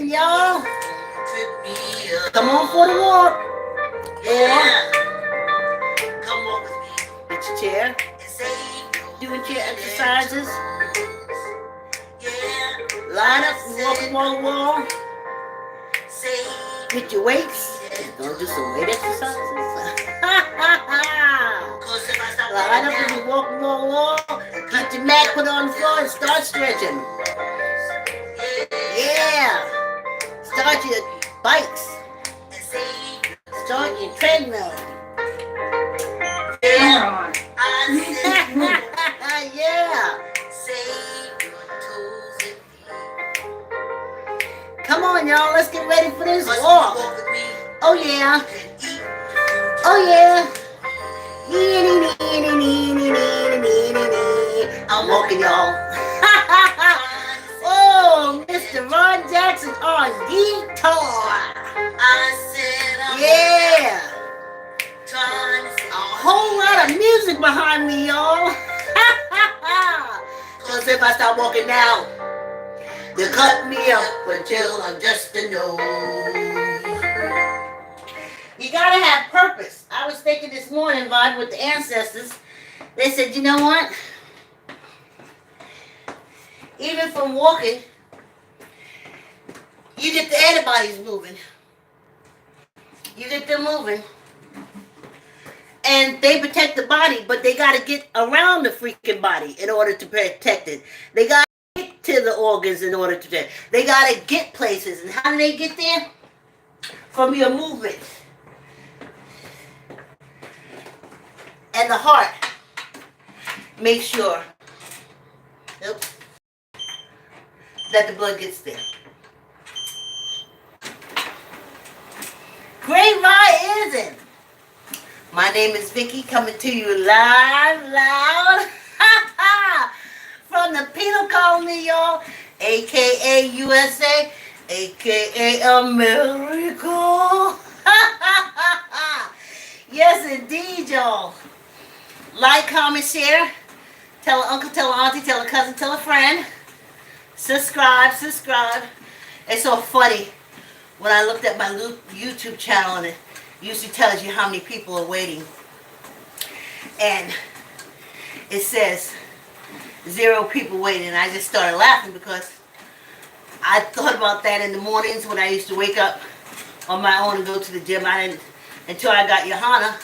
Listen, y'all. Come on for the walk. Or come walk with me. Get your chair. Doing chair exercises. Line up and walk wall to wall. Hit your weights. Don't do some weight exercises. Line up and walk wall to wall. Get your mat put on the floor and start stretching. Yeah. Start your bikes. Start your treadmill. Yeah. Yeah. Come on, y'all. Let's get ready for this walk. Oh, yeah. Oh, yeah. I'm walking, y'all. Oh, Mr. Ron Jackson on guitar. Yeah. A whole lot of music behind me, y'all. Cause if I start walking now, they cut me up until I'm just a nose. You gotta have purpose. I was thinking this morning, Vibe, with the ancestors. They said, you know what? Even from walking, you get the antibodies moving. You get them moving. And they protect the body, but they got to get around the freaking body in order to protect it. They got to get to the organs in order to protect it. They got to get places. And how do they get there? From your movement. And the heart. Make sure that the blood gets there. Great rising. My name is Vicky, coming to you loud, from the penal colony, y'all, a.k.a. USA, a.k.a. America. Yes, indeed, y'all. Like, comment, share. Tell an uncle, tell an auntie, tell a cousin, tell a friend. Subscribe. It's so funny when I looked at my YouTube channel and it usually tells you how many people are waiting. And it says 0 people waiting. And I just started laughing because I thought about that in the mornings when I used to wake up on my own and go to the gym. Until I got Johanna,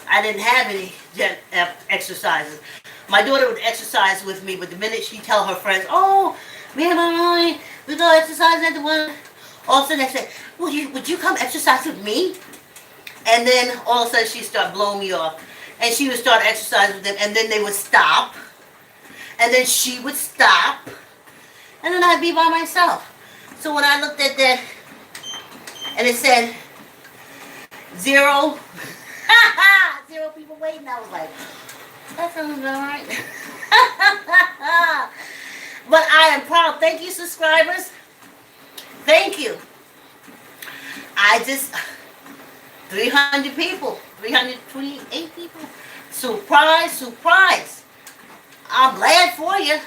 I didn't have any exercises. My daughter would exercise with me, but the minute she tell her friends, oh, me and my mommy, we go exercise at the one, all of a sudden they say, would you come exercise with me? And then all of a sudden she'd start blowing me off. And she would start exercising with them, and then they would stop. And then she would stop. And then I'd be by myself. So when I looked at that, and it said 0, 0 people waiting, I was like, that sounds about right. But I am proud. Thank you, subscribers. Thank you. 300 people, 328 people. Surprise. I'm glad for you.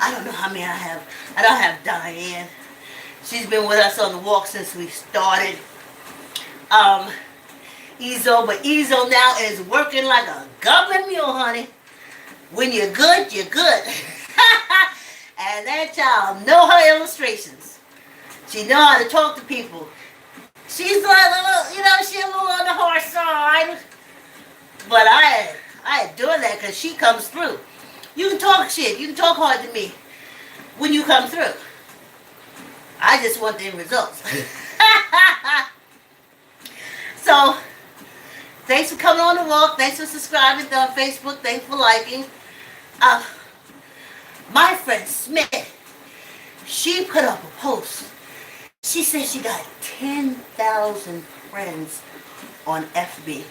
I don't know how many I have. I don't have Diane. She's been with us on the walk since we started. But Ezo now is working like a goblin mule, honey. When you're good, you're good. And that child know her illustrations. She know how to talk to people. She's like a little, she's a little on the harsh side. But I adore that because she comes through. You can talk shit. You can talk hard to me when you come through. I just want the results. So, thanks for coming on the walk. Thanks for subscribing on Facebook. Thanks for liking. My friend Smith, she put up a post. She said she got 10,000 friends on FB.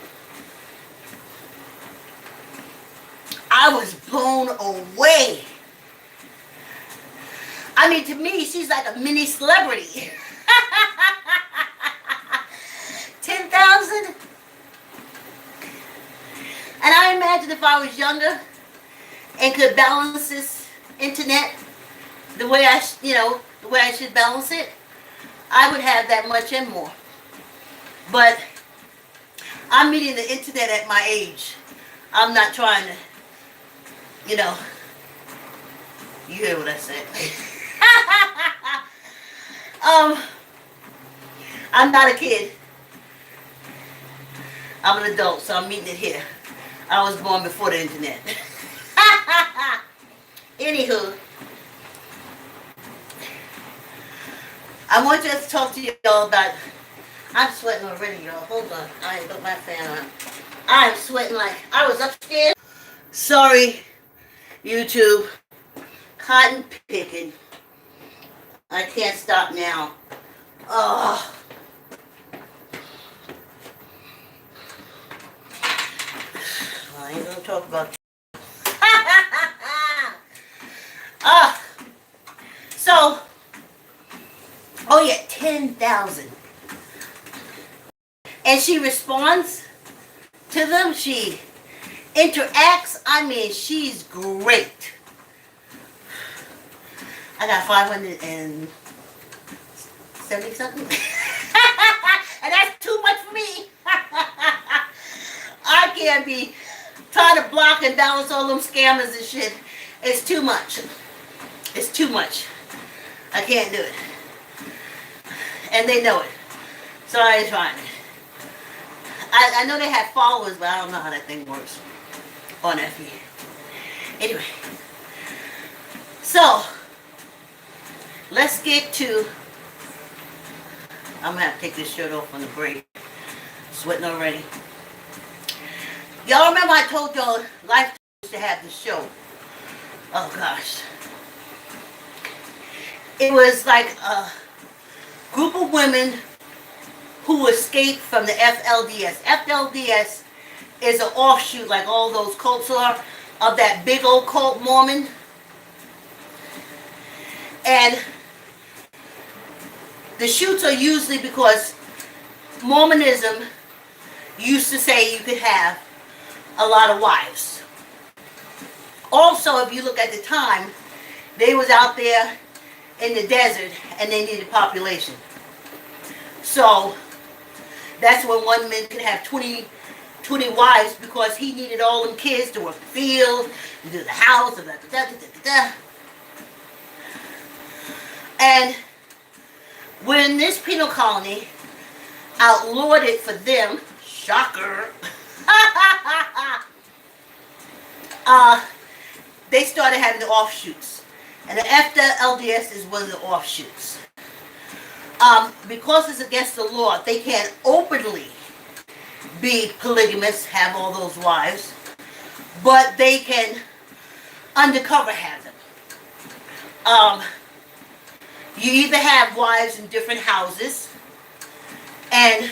I was blown away. I mean, to me, she's like a mini celebrity. 10,000? And I imagine if I was younger and could balance this internet the way the way I should balance it, I would have that much and more. But I'm meeting the internet at my age. I'm not trying to, you know, you hear what I said. I'm not a kid. I'm an adult, so I'm meeting it here. I was born before the internet. Anywho, I want to just talk to y'all about, I'm sweating already, y'all. Hold on. I ain't got my fan on. I'm sweating like I was upstairs. Sorry, YouTube. Cotton picking. I can't stop now. Oh. I ain't gonna talk about so, oh yeah, 10,000. And she responds to them. She interacts. I mean, she's great. I got 570 something. And that's too much for me. I can't be trying to block and balance all them scammers and shit. It's too much. It's too much. I can't do it. And they know it. So I ain't trying it. I know they have followers, but I don't know how that thing works on FE. Anyway. So, let's get to... I'm going to have to take this shirt off on the break. Sweating already. Y'all remember I told y'all Life used to have this show. Oh gosh. It was like a group of women who escaped from the FLDS. FLDS is an offshoot, like all those cults are, of that big old cult Mormon. And the shoots are usually because Mormonism used to say you could have a lot of wives. Also, if you look at the time, they was out there in the desert and they needed population. So that's when one man could have 20 wives because he needed all them kids to work the field, to do the house, and And when this penal colony outlawed it for them, shocker, they started having the offshoots. And the FLDS is one of the offshoots. Because it's against the law, they can't openly be polygamous, have all those wives, but they can undercover have them. You either have wives in different houses, and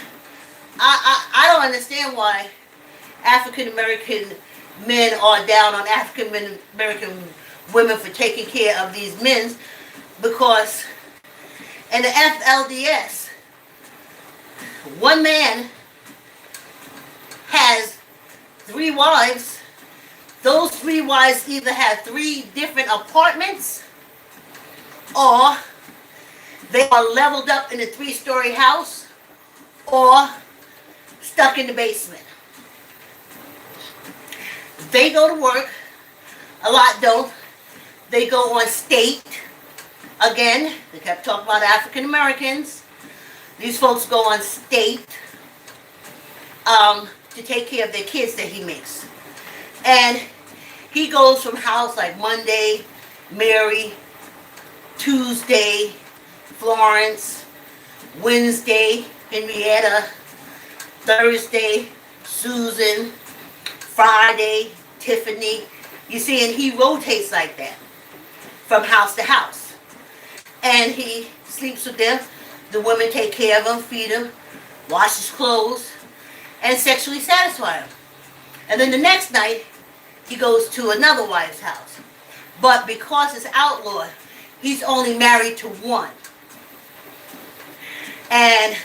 I don't understand why African American men are down on African American women for taking care of these men, because in the FLDS, one man has 3 wives. Those 3 wives either have 3 different apartments, or they are leveled up in a 3-story house, or stuck in the basement. They go to work. A lot don't. They go on state. Again, they kept talking about African Americans. These folks go on state to take care of their kids that he makes. And he goes from house like Monday, Mary, Tuesday, Florence, Wednesday, Henrietta, Thursday, Susan, Friday, Tiffany. You see, and he rotates like that from house to house. And he sleeps with them. The women take care of him, feed him, wash his clothes, and sexually satisfy him. And then the next night, he goes to another wife's house. But because it's outlawed, he's only married to 1. And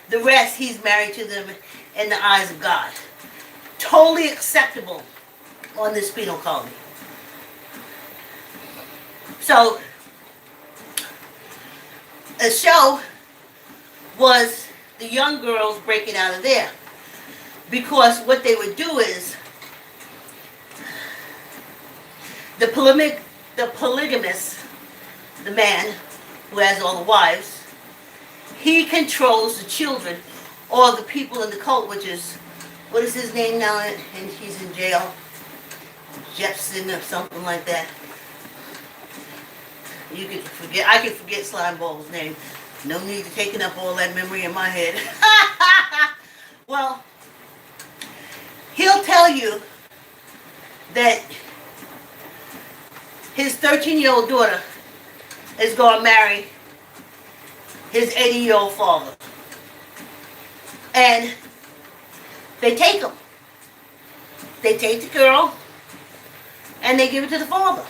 the rest, he's married to them in the eyes of God. Totally acceptable on this penal colony. So, a show was the young girls breaking out of there. Because what they would do is, the polygamist, the man who has all the wives, he controls the children, or the people in the cult, which is, what is his name now, and he's in jail, Jepson or something like that. You could forget, I could forget Slime Ball's name. No need to taking up all that memory in my head. Well, he'll tell you that his 13-year-old daughter is going to marry his 80-year-old father. And they take him. They take the girl and they give it to the father.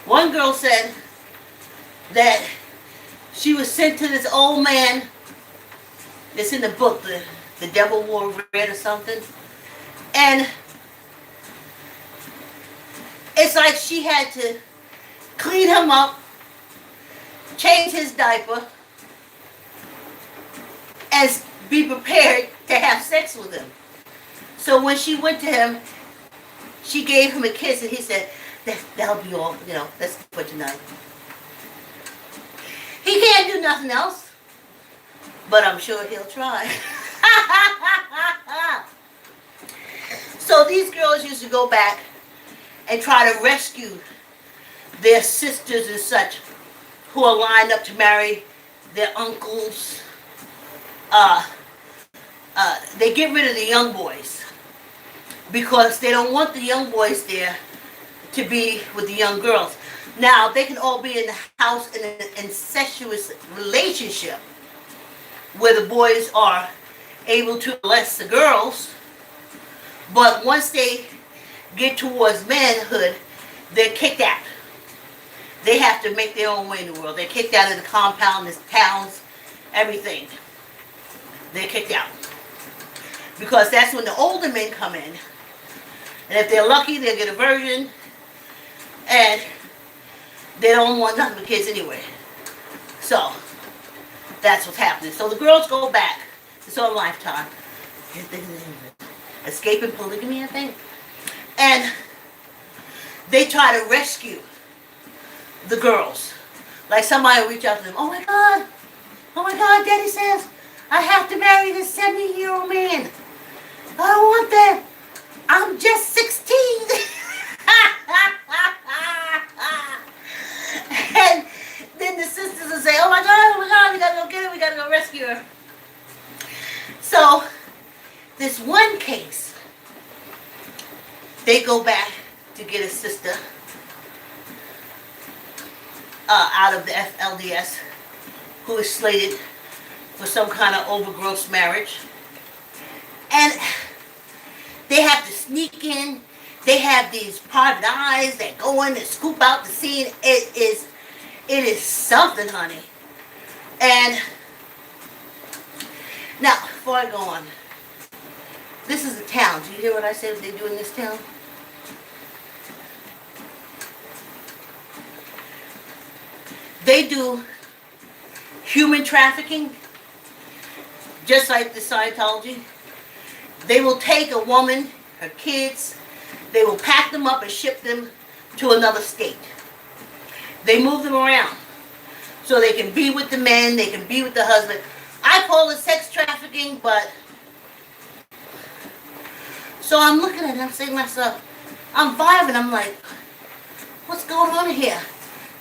One girl said that she was sent to this old man. It's in the book, The Devil Wore Red or something. And it's like she had to clean him up, change his diaper, and be prepared to have sex with him. So when she went to him, she gave him a kiss and he said, that'll be all, that's for tonight. He can't do nothing else, but I'm sure he'll try. So these girls used to go back and try to rescue their sisters and such who are lined up to marry their uncles. They get rid of the young boys because they don't want the young boys there to be with the young girls. Now, they can all be in the house in an incestuous relationship where the boys are able to molest the girls, but once they get towards manhood, they're kicked out. They have to make their own way in the world. They're kicked out of the compound, the towns, everything. They're kicked out. Because that's when the older men come in. And if they're lucky, they'll get a virgin. And they don't want nothing with kids anyway. So, that's what's happening. So the girls go back. It's on Lifetime. Escaping Polygamy, I think. And they try to rescue the girls. Like somebody will reach out to them. Oh my God, Daddy says I have to marry this 70-year-old man. I don't want that. I'm just 16. And then the sisters will say, oh my God, we gotta go get her, we gotta go rescue her. So, this one case, they go back to get a sister out of the FLDS who is slated for some kind of overgross marriage. And they have to sneak in. They have these private eyes that go in and scoop out the scene. It is something, honey. And now, before I go on, this is a town. Do you hear what I said they do in this town? They do human trafficking, just like the Scientology. They will take a woman, her kids, they will pack them up and ship them to another state. They move them around so they can be with the men, they can be with the husband. I call it sex trafficking, but so I'm looking at it, I'm saying to myself, I'm vibing, I'm like, what's going on here?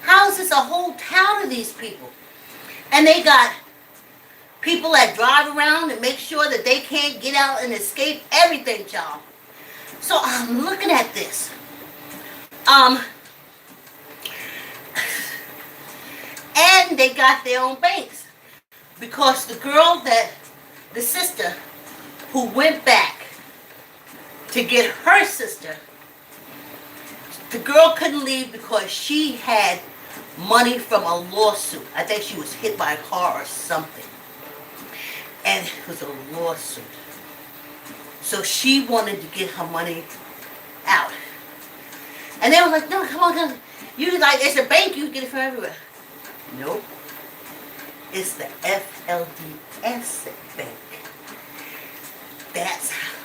How is this a whole town of these people? And they got people that drive around and make sure that they can't get out and escape everything, child. So I'm looking at this. And they got their own banks. Because the sister who went back to get her sister, the girl couldn't leave because she had money from a lawsuit. I think she was hit by a car or something. And it was a lawsuit. So she wanted to get her money out. And they were like, no, come on, You like, it's a bank, you get it from everywhere. Nope. It's the FLDS bank. That's how.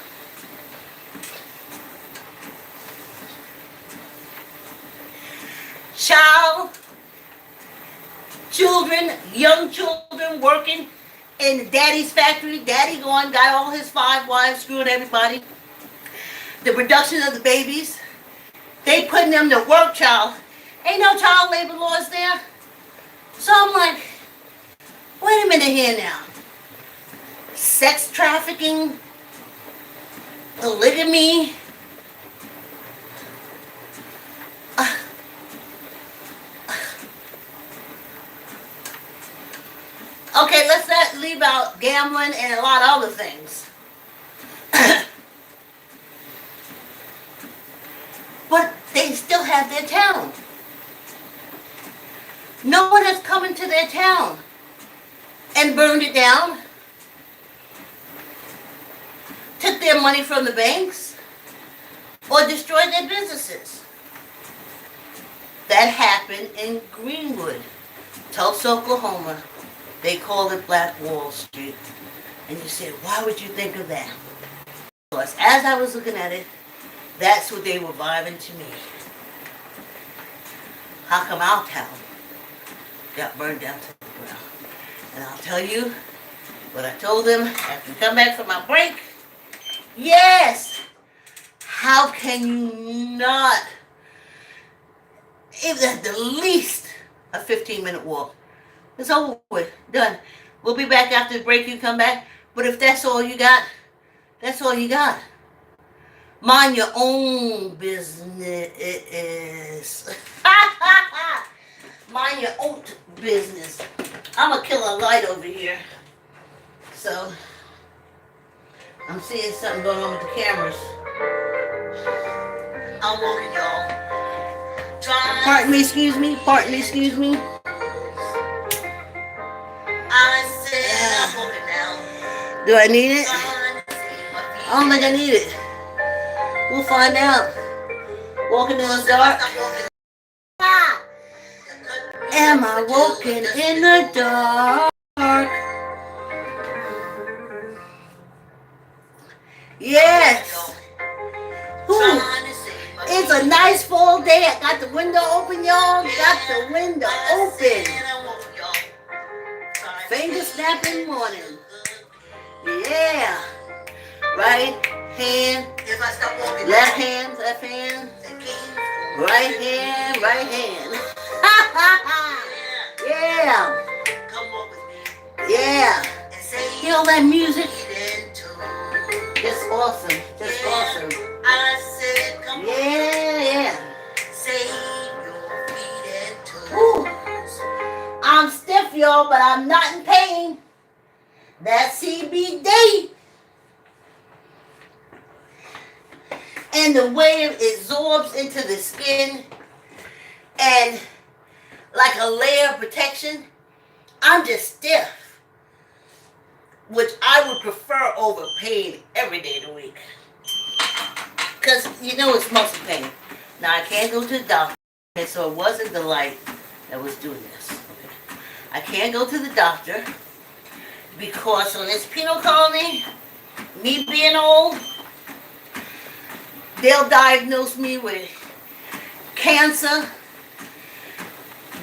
Children, young children working in daddy's factory. Daddy gone, got all his 5 wives, screwing everybody. The production of the babies. They putting them to work, child. Ain't no child labor laws there. So I'm like, wait a minute here now. Sex trafficking, polygamy. Okay, let's not leave out gambling and a lot of other things. But they still have their town. No one has come into their town and burned it down, took their money from the banks, or destroyed their businesses. That happened in Greenwood, Tulsa, Oklahoma. They called it Black Wall Street. And you say, why would you think of that? Because as I was looking at it, that's what they were vibing to me. How come our town got burned down to the ground? And I'll tell you what I told them after we come back from my break. Yes! How can you not, if at the least a 15-minute walk? It's over with. Done. We'll be back after the break. You come back. But if that's all you got, that's all you got. Mind your own business. Mind your own business. I'm going to kill a light over here. So, I'm seeing something going on with the cameras. I'm walking, y'all. Pardon me, excuse me. Pardon me, excuse me. Do I need it? I don't think I need it. We'll find out. Walking in the dark. Am I walking in the dark? Yes. Ooh. It's a nice fall day. I got the window open, y'all. Got the window open. Finger snapping morning. Yeah. Right hand. Left hand. Left hand. Right hand. Right hand. Yeah. Yeah. Feel that music? Just awesome. Just awesome. Yeah. Woo. I'm stiff, y'all, but I'm not in pain. That's CBD. And the way it absorbs into the skin and like a layer of protection, I'm just stiff. Which I would prefer over pain every day of the week. Because you know it's muscle pain. Now I can't go to the doctor. Okay, so it wasn't the light that was doing this. Okay. I can't go to the doctor because on this penal colony, me being old, they'll diagnose me with cancer.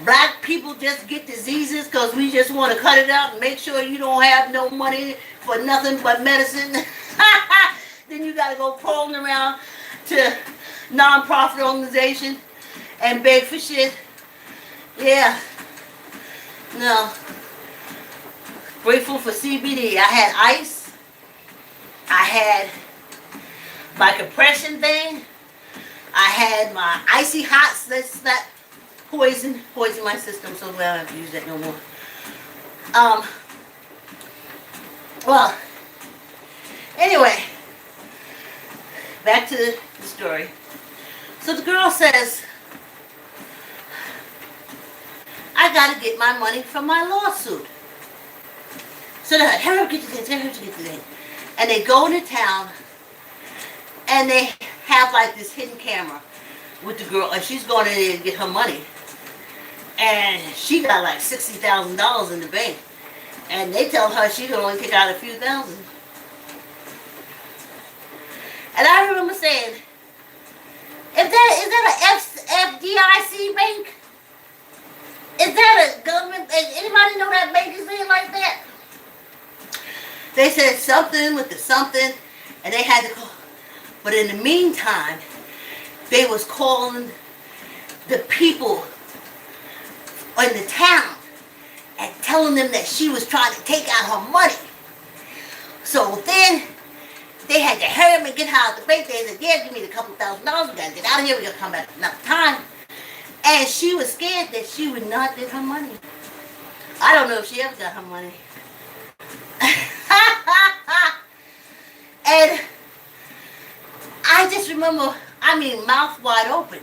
Black people just get diseases because we just want to cut it out and make sure you don't have no money for nothing but medicine. Then you got to go crawling around to non-profit organizations and beg for shit. Yeah. No. Grateful for CBD. I had ice. I had my compression thing. I had my icy hots. That's not poison my system, so well I don't have to use that no more. Well, anyway, back to the story. So the girl says, I gotta get my money from my lawsuit. So they're like, hurry up, get the things, hurry up, get the things. And they go into town, and they have like this hidden camera. with the girl, and she's going in there to get her money. And she got like $60,000 in the bank. And they tell her she can only take out a few thousand. And I remember saying, is that a FDIC bank? Is that a government bank? Anybody know that bank is in like that? They said something with the something, and they had to call. But in the meantime, they was calling the people in the town and telling them that she was trying to take out her money. So then they had to hurry up and get her out of the bank. They said, yeah, give me the couple $1,000. We got to get out of here. We got to come back another time. And she was scared that she would not get her money. I don't know if she ever got her money. And I just remember, mouth wide open.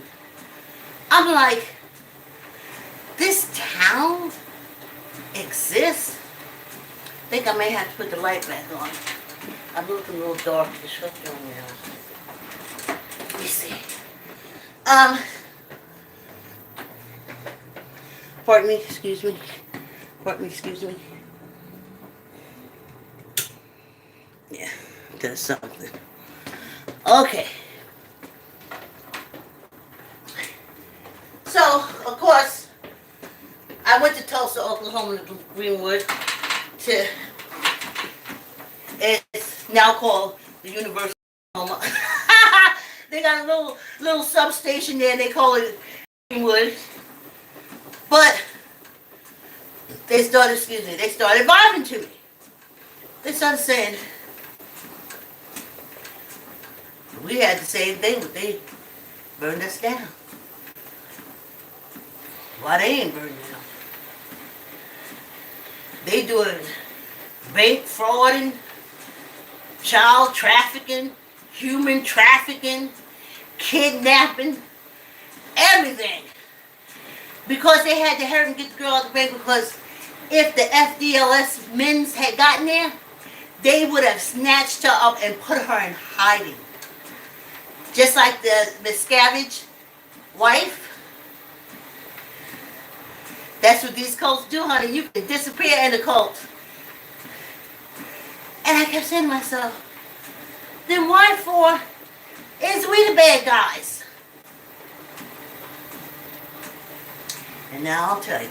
I'm like, this town exists? I think I may have to put the light back on. I'm looking a little dark. It's right there now. Let me see. Pardon me, excuse me. Pardon me, excuse me. Yeah, that's something. Okay. So, of course, I went to Tulsa, Oklahoma, Greenwood, to, it's now called the University of Oklahoma. They got a little substation there, and they call it Greenwood. But they started vibing to me. They started saying, we had the same thing, but they burned us down. Why they ain't burned down? They doing bank frauding, child trafficking, human trafficking, kidnapping, everything. Because they had to hurry and get the girl out of the bank, because if the FDLS men's had gotten there, they would have snatched her up and put her in hiding. Just like the Miscavige wife. That's what these cults do, honey. You can disappear in a cult. And I kept saying to myself, then why for is we the bad guys? And now I'll tell you.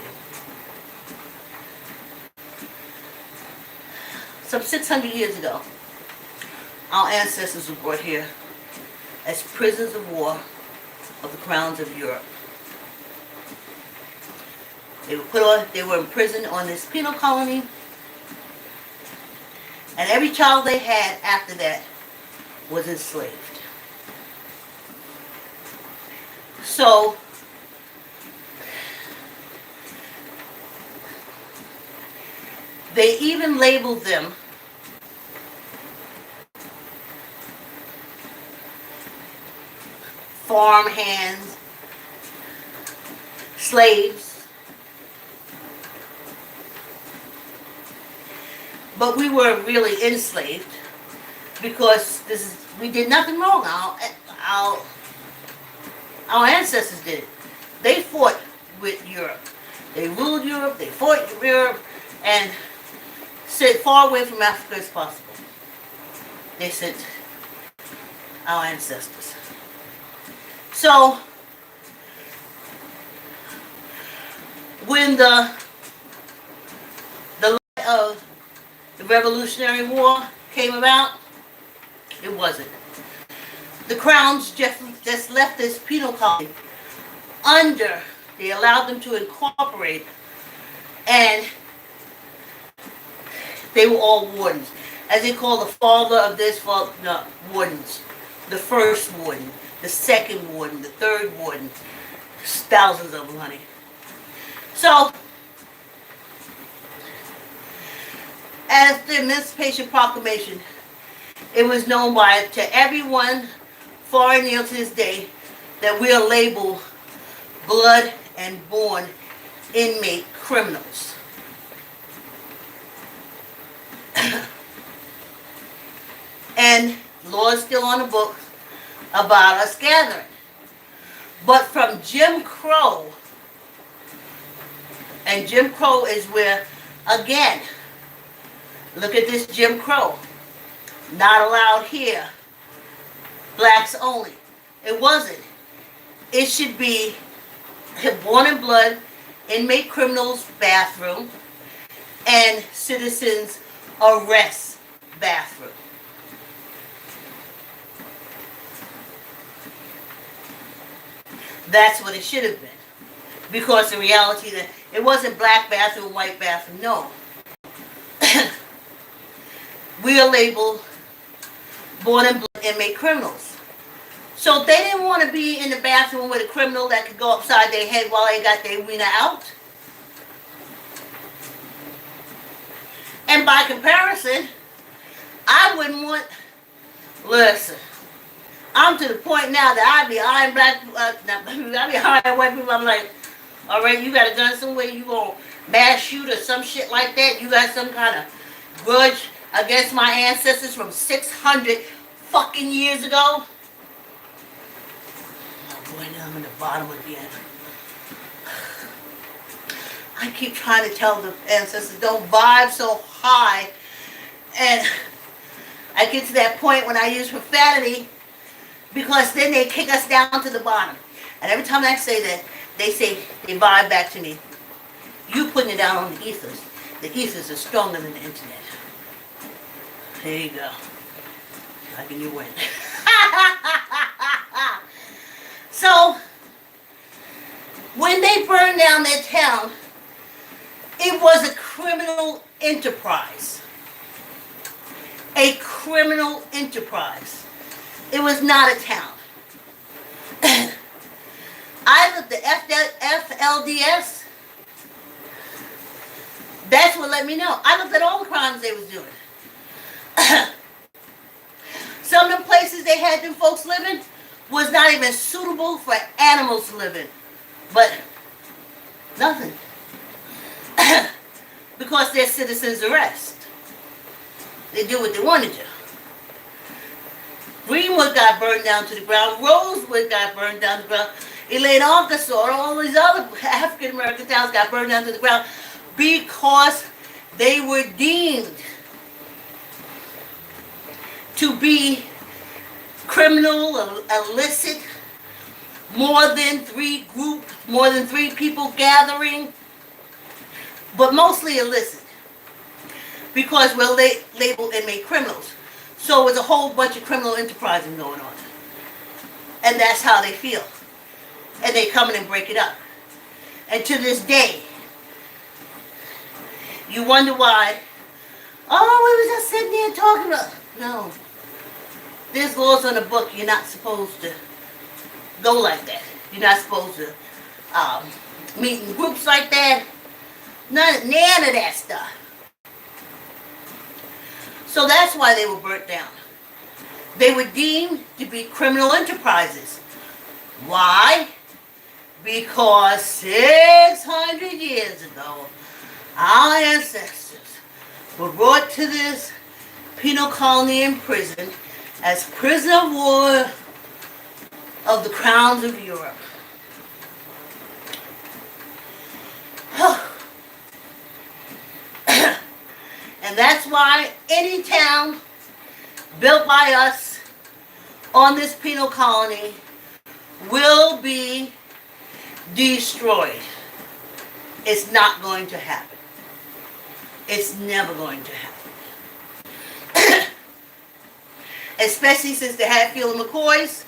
Some 600 years ago, our ancestors were brought here as prisoners of war of the crowns of Europe. They were imprisoned on this penal colony, and every child they had after that was enslaved. So they even labeled them farm hands, slaves. But we were really enslaved because we did nothing wrong. Our ancestors did it. They fought with Europe. They ruled Europe, they fought Europe, and stayed far away from Africa as possible. They sent our ancestors. So, when the light of the Revolutionary War came about, it wasn't. The crowns just left this penal colony under. They allowed them to incorporate, and they were all wardens. As they call the father of this, wardens. The first warden, the second warden, the third warden. There's thousands of them, honey. So, as the Emancipation Proclamation, it was known to everyone far and near to this day that we are labeled blood and born inmate criminals. And law is still on the books about us gathering. But from Jim Crow, and Jim Crow is where, again, look at this Jim Crow. Not allowed here. Blacks only. It wasn't. It should be born in blood, inmate criminals bathroom, and citizens arrest bathroom. That's what it should have been. Because the reality that it wasn't black bathroom, white bathroom, no. We are labeled born in blood inmate criminals. So they didn't want to be in the bathroom with a criminal that could go upside their head while they got their wiener out. And by comparison, I wouldn't want, listen, I'm to the point now that I be eyeing black, I be eyeing white people. I'm like, all right, you got a gun somewhere, you gonna mass shoot or some shit like that? You got some kind of grudge against my ancestors from 600 fucking years ago? Oh boy, now I'm in the bottom again. I keep trying to tell the ancestors, don't vibe so high. And I get to that point when I use profanity, because then they kick us down to the bottom. And every time I say that, they say, they vibe back to me. You putting it down on the ethers. The ethers are stronger than the internet. There you go. How can you win? So, when they burned down their town, it was a criminal enterprise. A criminal enterprise. It was not a town. I looked at FLDS. That's what let me know. I looked at all the crimes they was doing. Some of them places they had them folks living was not even suitable for animals to live in. But nothing. Because they're citizens arrest. They do what they want to do. Greenwood got burned down to the ground. Rosewood got burned down to the ground. Elaine, Arkansas, all these other African American towns got burned down to the ground because they were deemed to be criminal, illicit, more than three people gathering, but mostly illicit because we're labeled inmate criminals. So it was a whole bunch of criminal enterprising going on. And that's how they feel. And they come in and break it up. And to this day, you wonder why, oh, we were just sitting there talking about, no. There's laws on the book, you're not supposed to go like that. You're not supposed to meet in groups like that. None of that stuff. So that's why they were burnt down. They were deemed to be criminal enterprises. Why? Because 600 years ago, our ancestors were brought to this penal colony and prison as prisoner of war of the crowns of Europe. And that's why any town built by us on this penal colony will be destroyed. It's not going to happen. It's never going to happen. Especially since the Hatfield and McCoys,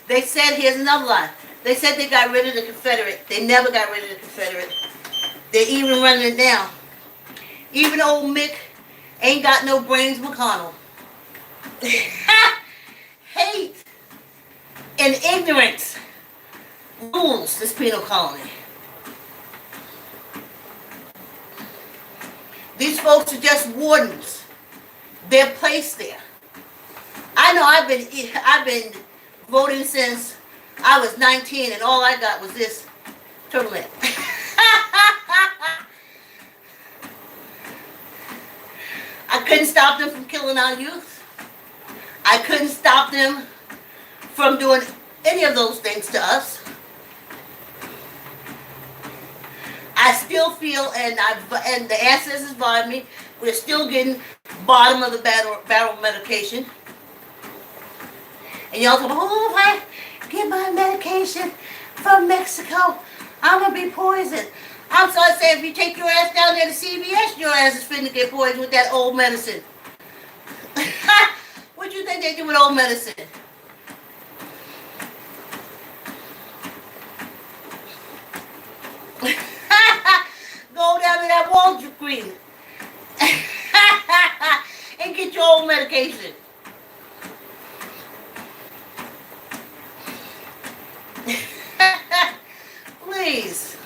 they said, here's another line, they said they got rid of the Confederate. They never got rid of the Confederate. They're even running it down. Even old Mick ain't got no brains, McConnell. Hate and ignorance rules this penal colony. These folks are just wardens. They're placed there. I know I've been voting since I was 19 and all I got was this turtleneck. I couldn't stop them from killing our youth. I couldn't stop them from doing any of those things to us. I still feel, and the ancestors by me, we're still getting bottom of the barrel medication. And y'all talk about, oh, if I get my medication from Mexico, I'm gonna be poisoned. I'm sorry to say, if you take your ass down there to CVS, your ass is finna get poisoned with that old medicine. What do you think they do with old medicine? Go down to that Walgreens and get your old medication. Please.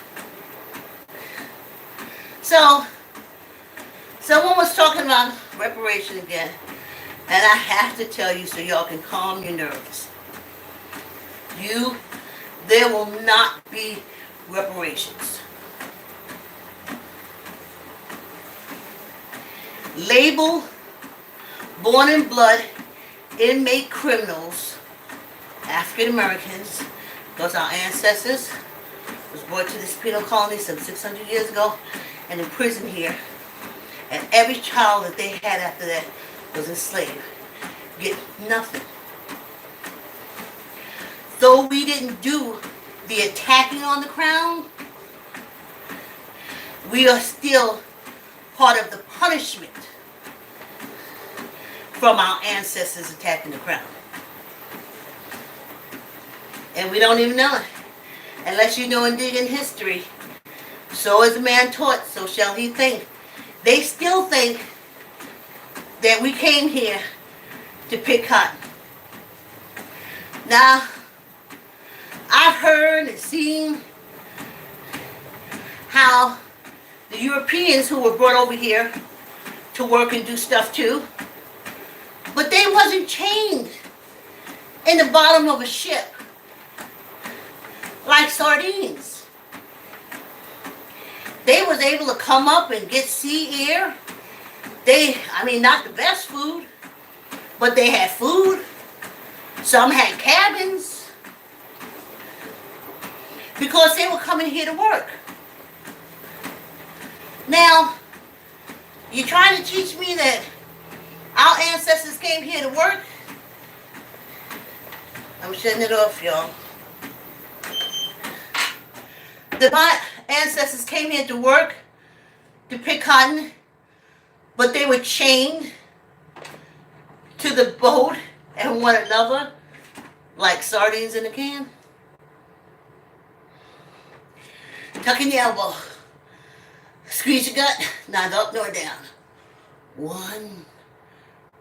So, someone was talking about reparation again, and I have to tell you so y'all can calm your nerves. There will not be reparations. Label born in blood inmate criminals, African Americans, because our ancestors was brought to this penal colony some 600 years ago and imprisoned here. And every child that they had after that was enslaved. Get nothing. Though we didn't do the attacking on the crown, we are still part of the punishment from our ancestors attacking the crown. And we don't even know it. Unless you know and dig in history, so is a man taught, so shall he think. They still think that we came here to pick cotton. Now, I've heard and seen how the Europeans who were brought over here to work and do stuff too, but they wasn't chained in the bottom of a ship like sardines. They was able to come up and get sea air. Not the best food, but they had food. Some had cabins because they were coming here to work. Now, you're trying to teach me that our ancestors came here to work? I'm shutting it off, y'all. My ancestors came here to work, to pick cotton, but they were chained to the boat and one another like sardines in a can. Tuck in your elbow. Squeeze your gut, neither up nor down. 1,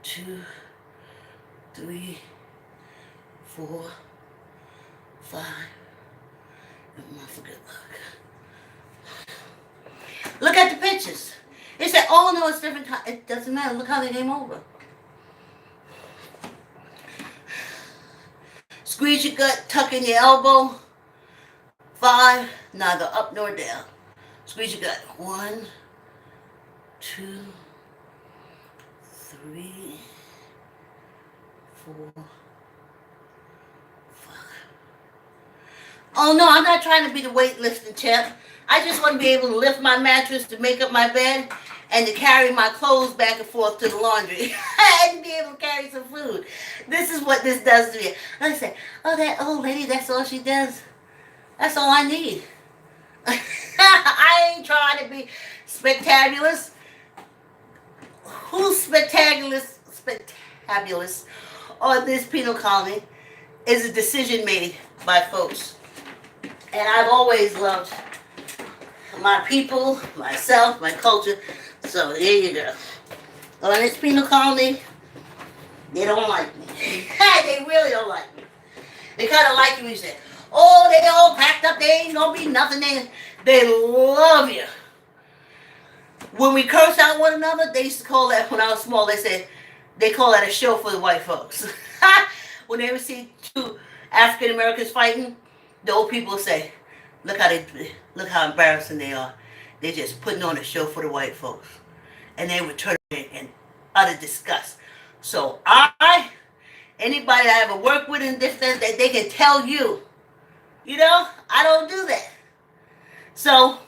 2, 3, 4, 5. For good luck. Look at the pictures. They said, oh no, it's different time. It doesn't matter. Look how they came over. Squeeze your gut, tuck in your elbow. 5, neither up nor down. Squeeze your gut. 1, 2, 3, 4, 5. Oh no, I'm not trying to be the weightlifting champ. I just want to be able to lift my mattress to make up my bed and to carry my clothes back and forth to the laundry and be able to carry some food. This is what this does to me. I say, oh, that old lady, that's all she does. That's all I need. I ain't trying to be spectabulous. Who's spectabulous on this penal colony is a decision made by folks. And I've always loved my people, myself, my culture. So there you go. On this penal colony, they don't like me. They really don't like me. They kind of like you when you say, oh, they all packed up, they ain't gonna be nothing. They love you. When we curse out one another, they used to call that, when I was small, they call that a show for the white folks. When they would see two African Americans fighting, the old people say, look how embarrassing they are. They're just putting on a show for the white folks. And they would turn in utter disgust. So anybody I ever work with in this, that they can tell you, I don't do that. So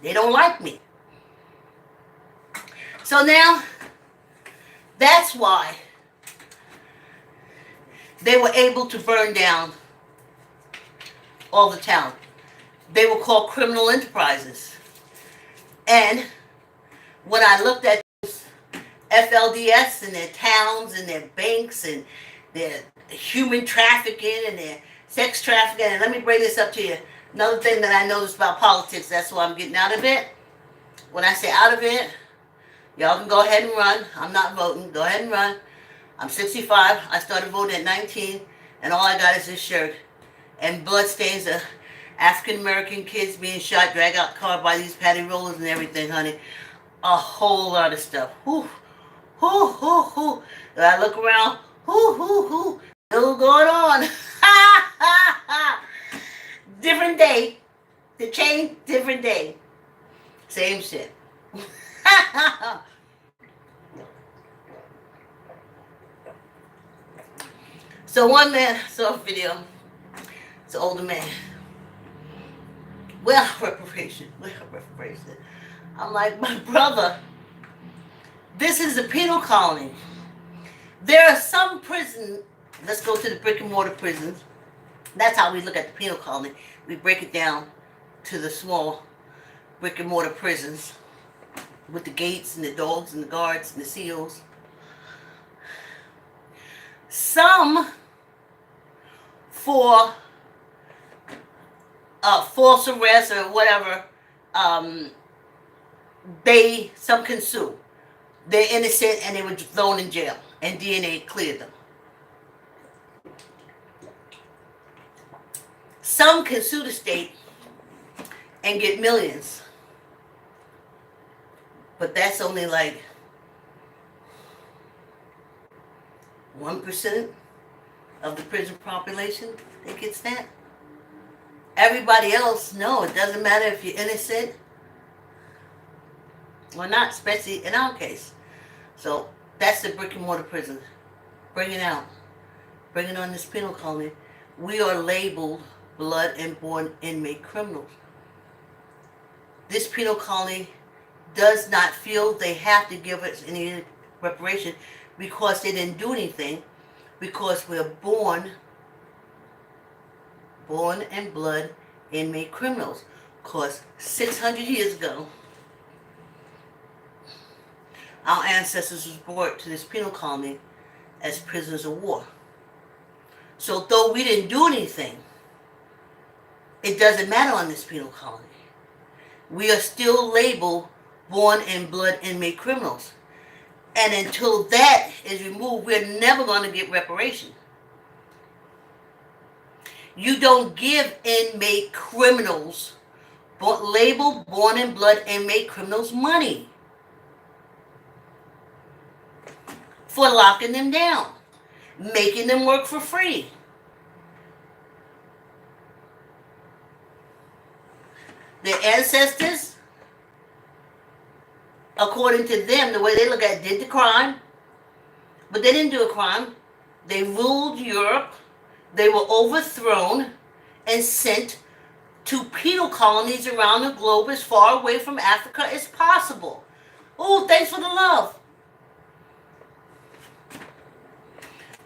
They don't like me. So now, that's why they were able to burn down all the town. They were called criminal enterprises. And when I looked at FLDS and their towns and their banks and their human trafficking and their sex trafficking, and let me bring this up to you. Another thing that I noticed about politics, that's why I'm getting out of it. When I say out of it, y'all can go ahead and run. I'm not voting. Go ahead and run. I'm 65. I started voting at 19, and all I got is this shirt. And bloodstains of African-American kids being shot, dragged out the car by these patty rollers and everything, honey. A whole lot of stuff. Whew. Whew, whew, whew. If I look around, whew, whew, whew. Still going on. Different day. The change, different day. Same shit. So one man saw a video. It's an older man. Well, reparation. I'm like, my brother, this is a penal colony. There are some prisons, let's go to the brick and mortar prisons. That's how we look at the penal colony. We break it down to the small brick and mortar prisons with the gates and the dogs and the guards and the seals. Some for false arrest or whatever, some can sue. They're innocent and they were thrown in jail and DNA cleared them. Some can sue the state and get millions. But that's only like 1% of the prison population that gets that. Everybody else, no, it doesn't matter if you're innocent or not, especially in our case. So that's the brick and mortar prison. Bring it out. Bring it on this penal colony. We are labeled blood and born inmate criminals. This penal colony does not feel they have to give us any reparation because they didn't do anything, because we're born and blood inmate criminals. Because 600 years ago, our ancestors was brought to this penal colony as prisoners of war. So though we didn't do anything, it doesn't matter on this penal colony. We are still labeled born and blood inmate criminals. And until that is removed, we're never going to get reparation. You don't give inmate criminals, labeled born and blood inmate criminals, money for locking them down, making them work for free. Their ancestors, according to them, the way they look at it, did the crime, but they didn't do a crime. They ruled Europe. They were overthrown and sent to penal colonies around the globe as far away from Africa as possible. Oh, thanks for the love.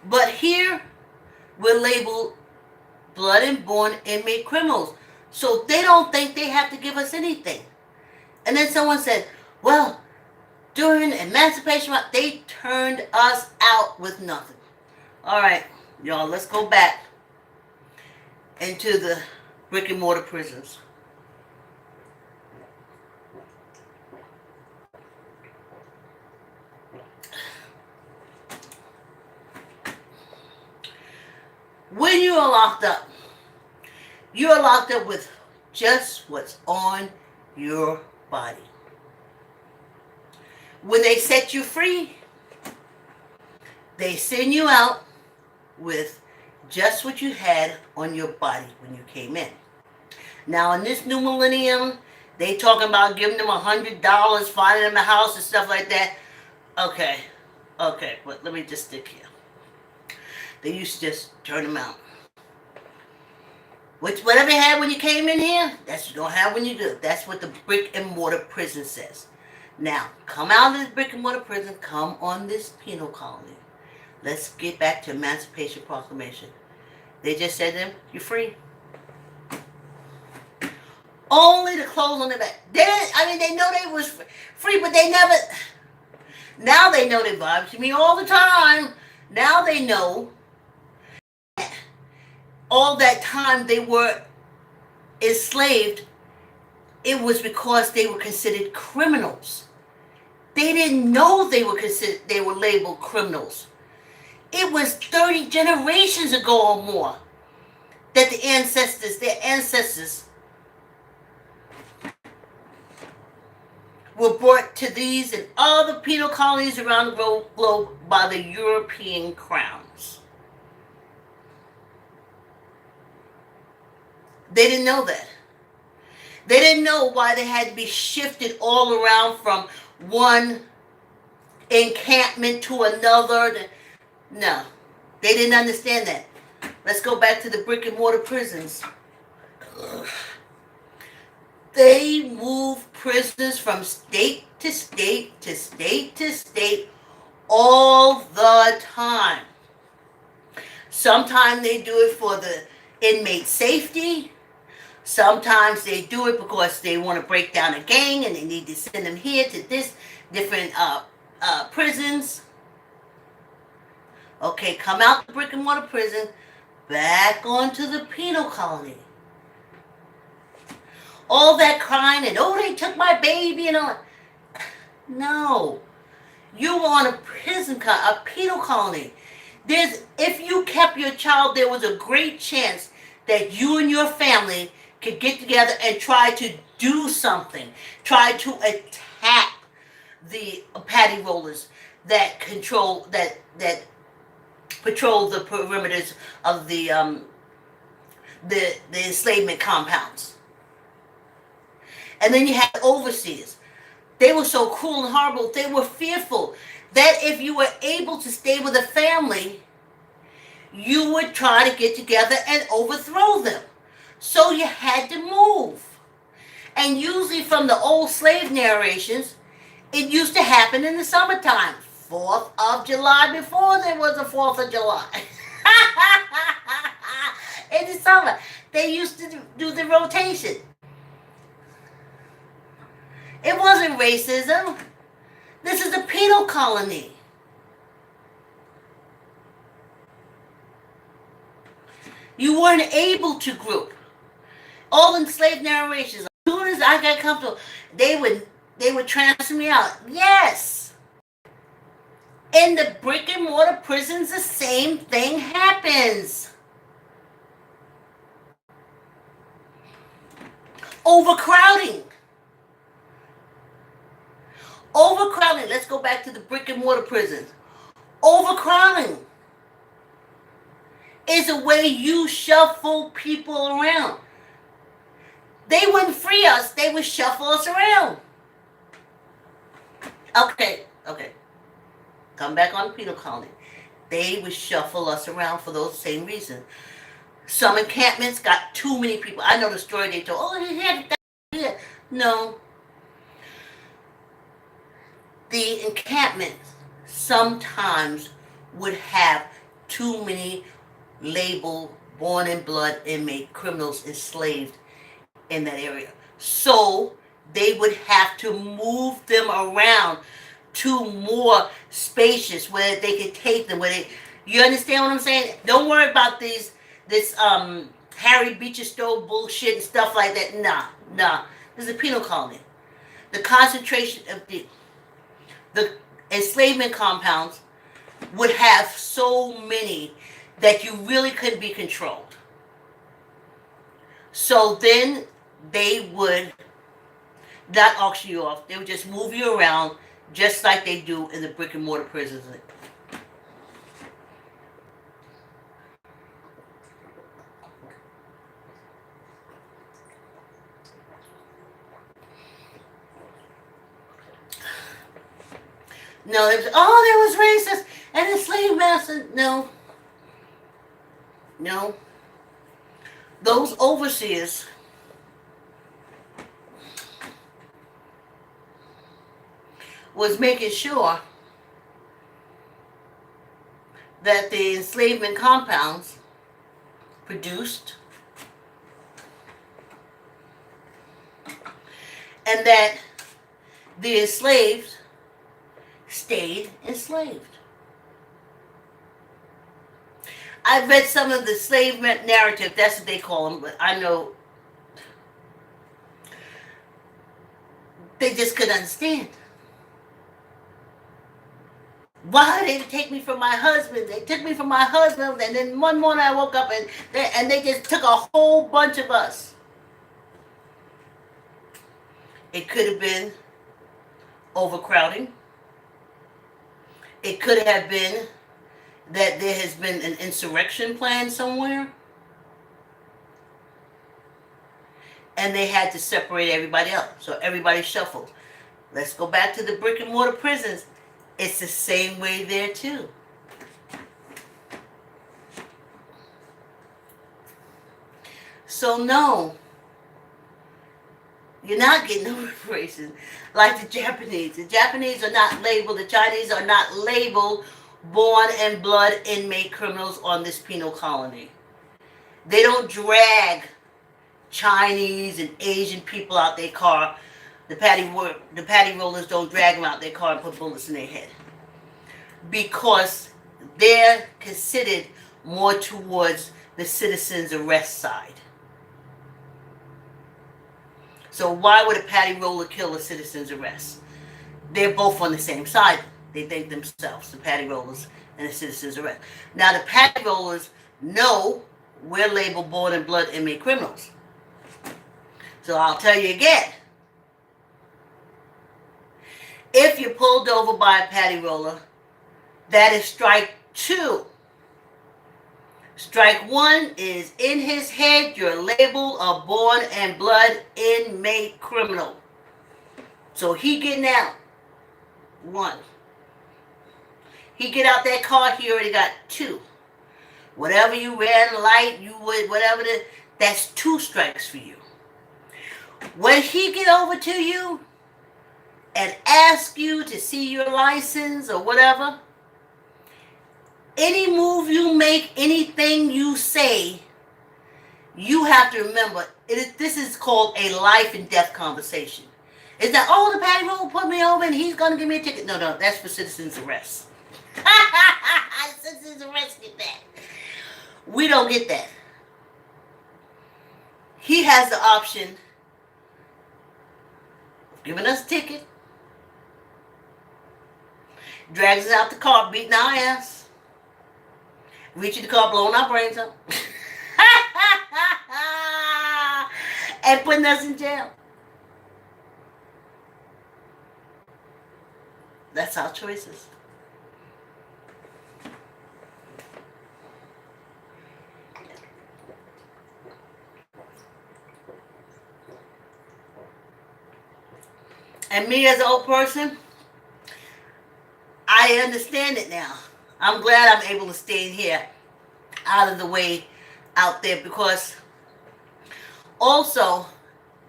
But here, we're labeled blood and born inmate criminals. So they don't think they have to give us anything. And then someone said, well, during Emancipation, they turned us out with nothing. All right, y'all, let's go back into the brick and mortar prisons. When you are locked up with just what's on your body. When they set you free, they send you out with just what you had on your body when you came in. Now, in this new millennium, they talking about giving them $100, finding them a house and stuff like that. Okay, but let me just stick here. They used to just turn them out. Which whatever you had when you came in here, that's what you're gonna have when you do. That's what the brick and mortar prison says. Now, come out of this brick and mortar prison, come on this penal colony. Let's get back to Emancipation Proclamation. They just said to them, you're free. Only the clothes on their back. They know they was free, but they never. Now they know they vibe to me all the time. Now they know all that time they were enslaved, it was because they were considered criminals. They didn't know they were labeled criminals. It was 30 generations ago or more that their ancestors were brought to these and other penal colonies around the globe by the European crowns. They didn't know that. They didn't know why they had to be shifted all around from one encampment to another. No, they didn't understand that. Let's go back to the brick and mortar prisons. They moved prisoners from state to state to state to state all the time. Sometimes they do it for the inmate safety. Sometimes they do it because they want to break down a gang and they need to send them here to this different prisons. Okay, come out the brick and mortar prison, back onto the penal colony. All that crying and, oh, they took my baby and all. No. You were on a penal colony. If you kept your child, there was a great chance that you and your family could get together and try to do something. Try to attack the patty rollers that patrol the perimeters of the enslavement compounds. And then you had overseers. They were so cruel and horrible. They were fearful that if you were able to stay with a family, you would try to get together and overthrow them. So you had to move. And usually from the old slave narrations, it used to happen in the summertime. 4th of July, before there was a 4th of July. In the summer, they used to do the rotation. It wasn't racism. This is a penal colony. You weren't able to group. All enslaved narrations. As soon as I got comfortable, they would transfer me out. Yes. In the brick and mortar prisons, the same thing happens. Overcrowding. Overcrowding. Let's go back to the brick and mortar prisons. Overcrowding is a way you shuffle people around. They wouldn't free us. They would shuffle us around. Okay. Come back on the penal colony. They would shuffle us around for those same reasons. Some encampments got too many people. I know the story they told. Oh, they had that. No. The encampments sometimes would have too many labeled born in blood inmate criminals enslaved in that area. So they would have to move them around to more spacious where they could take them. You understand what I'm saying? Don't worry about this Harry Beecher Stowe bullshit and stuff like that. Nah. This is a penal colony. The concentration of the enslavement compounds would have so many that you really couldn't be controlled. So then they would not auction you off. They would just move you around just like they do in the brick and mortar prisons. No, there was racist and the slave master. No. those overseers was making sure that the enslavement compounds produced and that the enslaved stayed enslaved. I've read some of the slave narrative, that's what they call them, but I know they just couldn't understand. Why did they take me from my husband? They took me from my husband, and then one morning I woke up and they just took a whole bunch of us. It could have been overcrowding. It could have been that there has been an insurrection plan somewhere, and they had to separate everybody up. So everybody shuffled. Let's go back to the brick and mortar prisons. It's the same way there too. So no, you're not getting no reparations like the Japanese. The Japanese are not labeled, the Chinese are not labeled born and blood inmate criminals on this penal colony. They don't drag Chinese and Asian people out their car. The patty rollers don't drag them out their car and put bullets in their head. Because they're considered more towards the citizens' arrest side. So why would a patty roller kill a citizen's arrest? They're both on the same side. They think themselves, the patty rollers and the citizens' arrest. Now the patty rollers know we're labeled born and blood inmate criminals. So I'll tell you again. If you're pulled over by a patty roller, that is strike 2. Strike 1 is in his head, you're labeled a born and blood inmate criminal. So he getting out. 1. He get out that car, he already got 2. Whatever you ran light, you would, whatever, that's 2 strikes for you. When he get over to you and ask you to see your license or whatever, any move you make, anything you say, you have to remember, this is called a life and death conversation. It's not, oh, the patty roller put me over and he's going to give me a ticket. No, that's for citizens arrest. Citizens arrest get that. We don't get that. He has the option of giving us a ticket, drags us out the car, beating our ass, reaching the car, blowing our brains up, and putting us in jail. That's our choices. And me as an old person, I understand it now. I'm glad I'm able to stay in here, out of the way, out there, because also,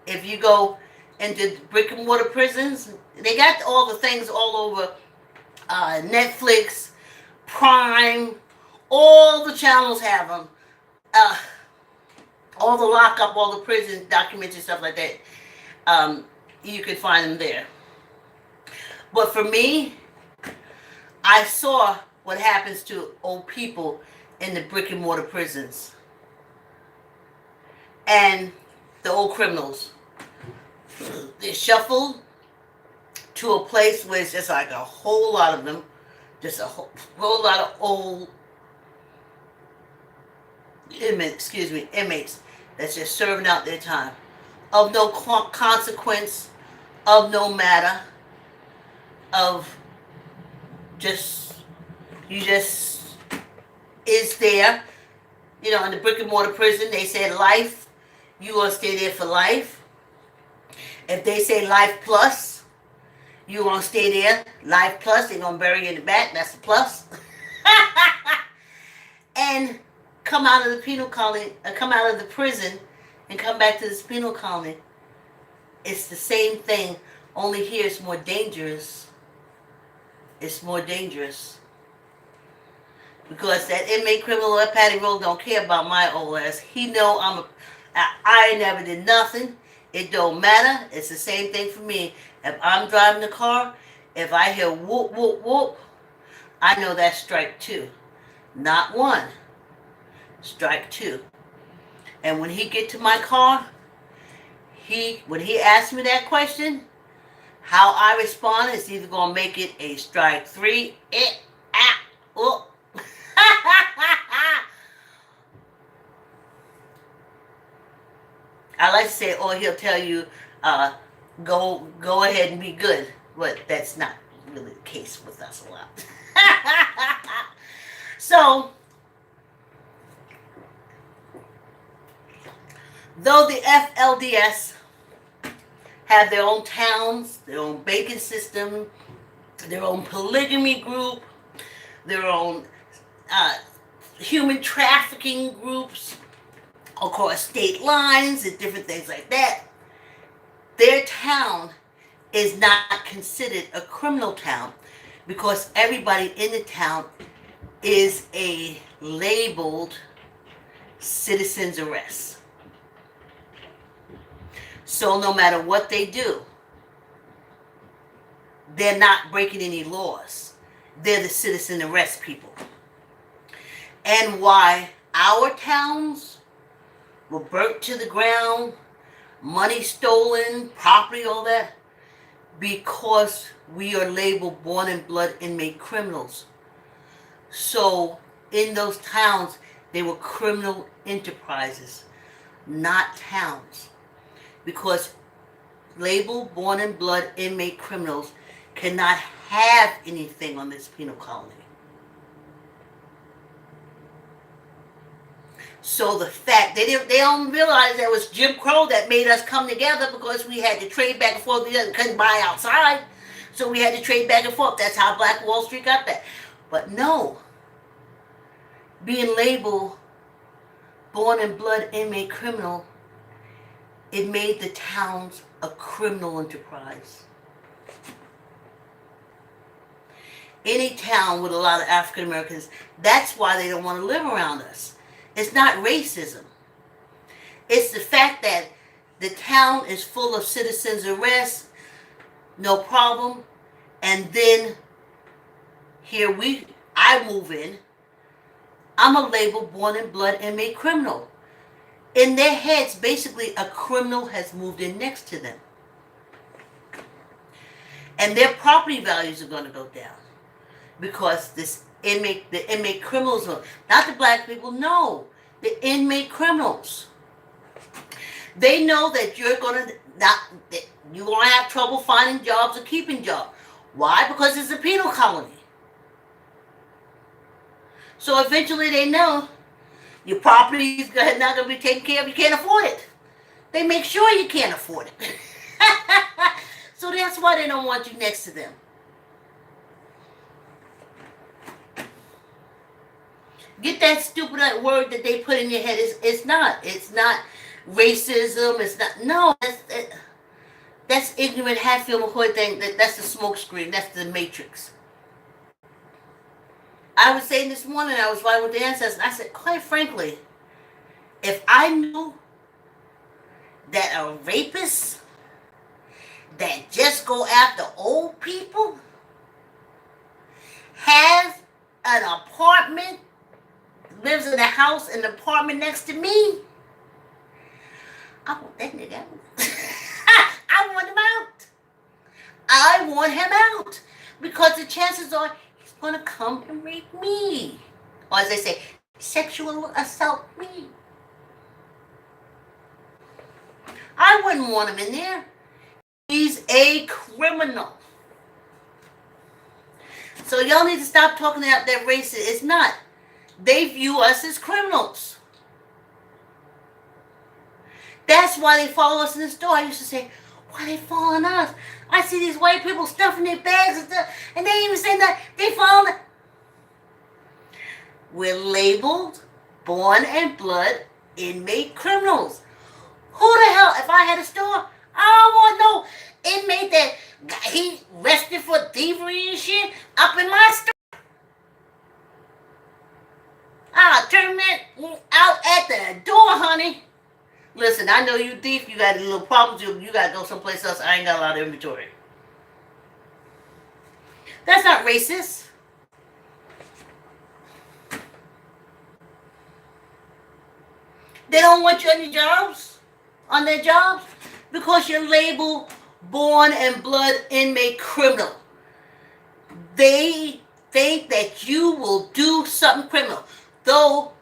if you go into brick and mortar prisons, they got all the things all over Netflix, Prime, all the channels have them. All the lockup, all the prison documents and stuff like that. You can find them there. But for me, I saw what happens to old people in the brick and mortar prisons. And the old criminals. They're shuffled to a place where it's just like a whole lot of them. Just a whole lot of old inmates that's just serving out their time. Of no consequence, of no matter, of just, you just is there. You know, in the brick and mortar prison, they said life, you gonna stay there for life. If they say life plus, you gonna stay there, life plus, they're gonna bury you in the back, that's the plus. And come out of the penal colony, come out of the prison, and come back to this penal colony. It's the same thing, only here it's more dangerous. It's more dangerous. Because that inmate criminal at Patty Road don't care about my old ass. He know I never did nothing. It don't matter. It's the same thing for me. If I'm driving the car, if I hear whoop, whoop, whoop, I know that's strike two. Not one. Strike two. And when he get to my car, when he asks me that question, how I respond is either going to make it a strike three, oh. I like to say, or he'll tell you, go ahead and be good. But that's not really the case with us a lot. So, though the FLDS have their own towns, their own banking system, their own polygamy group, their own human trafficking groups across state lines and different things like that, their town is not considered a criminal town because everybody in the town is a labeled citizen's arrest. So no matter what they do, they're not breaking any laws. They're the citizen arrest people. And why our towns were burnt to the ground, money stolen, property, all that, because we are labeled born in blood inmate criminals. So in those towns, they were criminal enterprises, not towns. Because labeled born in blood inmate criminals cannot have anything on this penal colony. So the fact they don't realize that it was Jim Crow that made us come together because we had to trade back and forth. We couldn't buy outside, so we had to trade back and forth. That's how Black Wall Street got that. But no, being labeled born in blood inmate criminal, it made the towns a criminal enterprise. Any town with a lot of African Americans, that's why they don't want to live around us. It's not racism. It's the fact that the town is full of citizens arrest, no problem, and then here I move in. I'm a labeled born in blood inmate criminal. In their heads, basically, a criminal has moved in next to them. And their property values are going to go down. Because the inmate criminals, not the black people, no. The inmate criminals. They know that you're going to have trouble finding jobs or keeping jobs. Why? Because it's a penal colony. So eventually they know your property is not going to be taken care of. You can't afford it. They make sure you can't afford it. So that's why they don't want you next to them. Get that stupid word that they put in your head. It's not racism. It's not. No, that's ignorant Hatfield McCoy thing. That's the smoke screen. That's the matrix. I was saying this morning, I was riding with the ancestors, I said, quite frankly, if I knew that a rapist that just go after old people has an apartment, lives in a house, an apartment next to me, I want that nigga out. I want him out. I want him out. Because the chances are he's going to come and rape me. Or as they say, sexual assault me. I wouldn't want him in there. He's a criminal. So y'all need to stop talking about that racist. It's not. They view us as criminals. That's why they follow us in the store. I used to say, why they following us? I see these white people stuffing their bags and stuff, and they ain't even saying that. They following us. We're labeled born and blood inmate criminals. Who the hell, if I had a store, I don't want no inmate that he arrested for thievery and shit up in my store. I'll turn that out at the door, honey. Listen, I know you thief, you got a little problems, you got to go someplace else. I ain't got a lot of inventory. That's not racist. They don't want you on your jobs, on their jobs, because you're labeled born and blood inmate criminal. They think that you will do something criminal. Though,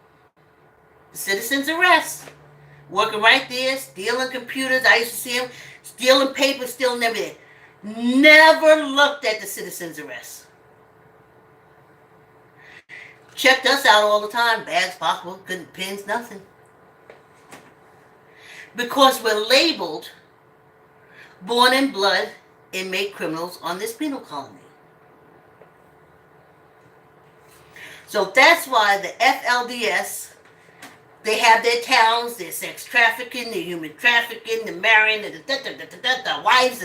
citizens arrest, working right there, stealing computers. I used to see them stealing papers, stealing everything. Never looked at the citizens arrest. Checked us out all the time. Bags, pocketbook, pins, nothing. Because we're labeled born in blood inmate criminals on this penal colony. So that's why the FLDS, they have their towns, their sex trafficking, their human trafficking, the marrying, the wives,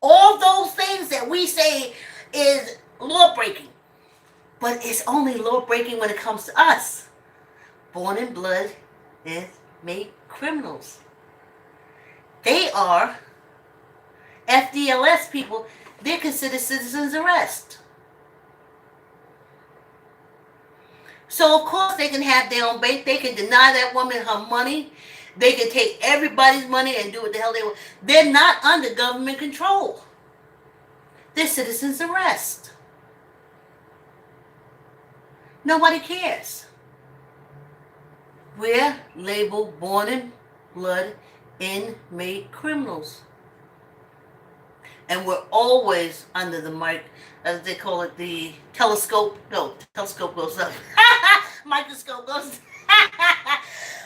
all those things that we say is law breaking. But it's only law breaking when it comes to us. Born in blood inmate criminals. They are FDLS people. They're considered citizens arrest. So of course they can have their own bank. They can deny that woman her money. They can take everybody's money and do what the hell they want. They're not under government control. They're citizens arrest. Nobody cares. We're labeled born in blood inmate criminals. And we're always under the mic, as they call it, the telescope. No, telescope goes up. Microscope goes.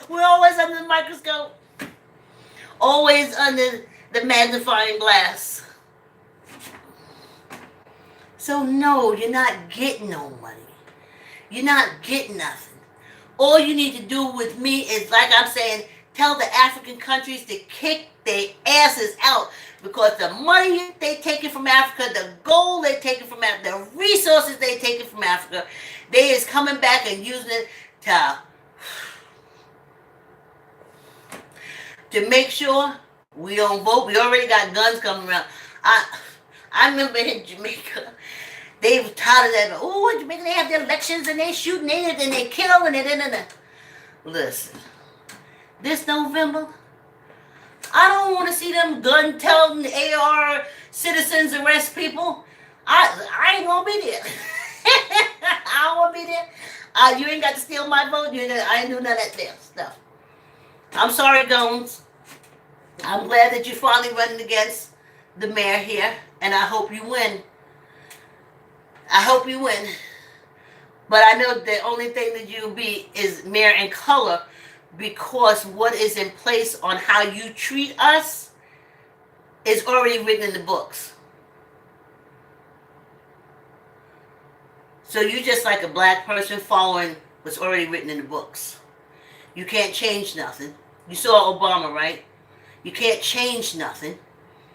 We're always under the microscope. Always under the magnifying glass. So no, you're not getting no money. You're not getting nothing. All you need to do with me is, like I'm saying, tell the African countries to kick their asses out, because the money they taking from Africa, the gold they taking from Africa, the resources they taking from Africa, they is coming back and using it to make sure we don't vote. We already got guns coming around. I remember in Jamaica, they were tired of that. Oh, in Jamaica, they have their elections and they shooting and they kill and they. Listen, this November, I don't want to see them gun-toting AR citizens arrest people. I ain't gonna be there. I don't want to be there. You ain't got to steal my vote. I ain't do none of that damn stuff. I'm sorry, Gones. I'm glad that you're finally running against the mayor here, and I hope you win. I hope you win. But I know the only thing that you'll be is mayor in color, because what is in place on how you treat us is already written in the books. So you're just like a black person following what's already written in the books. You can't change nothing. You saw Obama, right? You can't change nothing.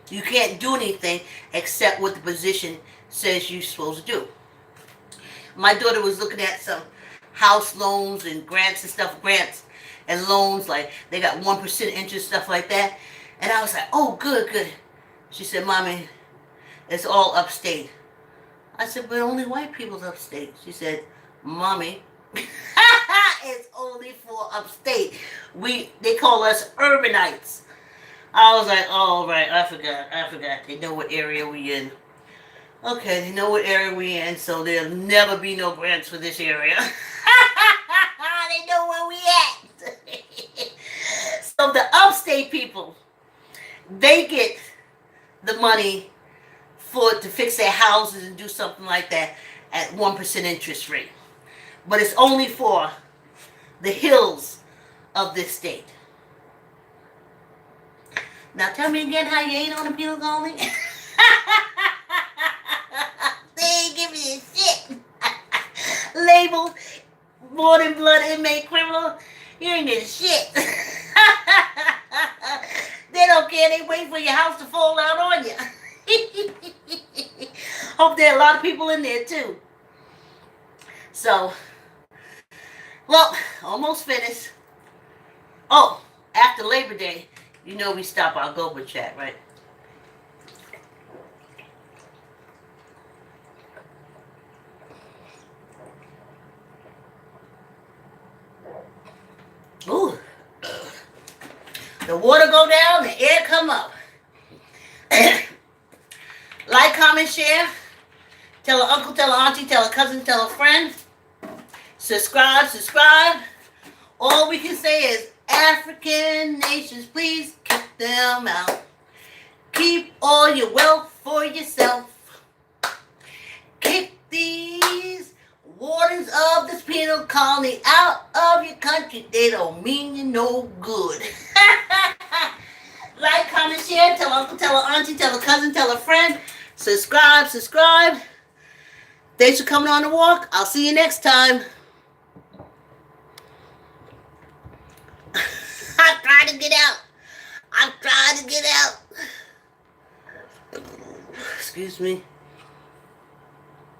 You can't do anything except what the position says you're supposed to do. My daughter was looking at some house loans and grants and stuff, grants and loans, like they got 1% interest, stuff like that. And I was like, oh, good, good. She said, Mommy, it's all upstate. I said, but only white people's upstate. She said, Mommy, it's only for upstate. They call us urbanites. I was like, oh, right, I forgot. They know what area we in. Okay, they know what area we in, so there'll never be no grants for this area. They know where we at. So the upstate people, they get the money to fix their houses and do something like that at 1% interest rate. But it's only for the hills of this state. Now tell me again how you ain't on the penal colony. They ain't giving you shit. Labeled born in blood inmate criminal, you ain't getting shit. They don't care. They wait for your house to fall out on you. Hope there are a lot of people in there too. So, well, almost finished. Oh, after Labor Day, you know we stop our Goba chat, right? Ooh. The water go down, the air come up. Like, comment, share. Tell an uncle, tell an auntie, tell a cousin, tell a friend. Subscribe. All we can say is African nations, please keep them out. Keep all your wealth for yourself. Kick these wardens of this penal colony out of your country. They don't mean you no good. Like, comment, share. Tell uncle, tell an auntie, tell a cousin, tell a friend. Subscribe. Thanks for coming on the walk. I'll see you next time. I'm trying to get out. Excuse me.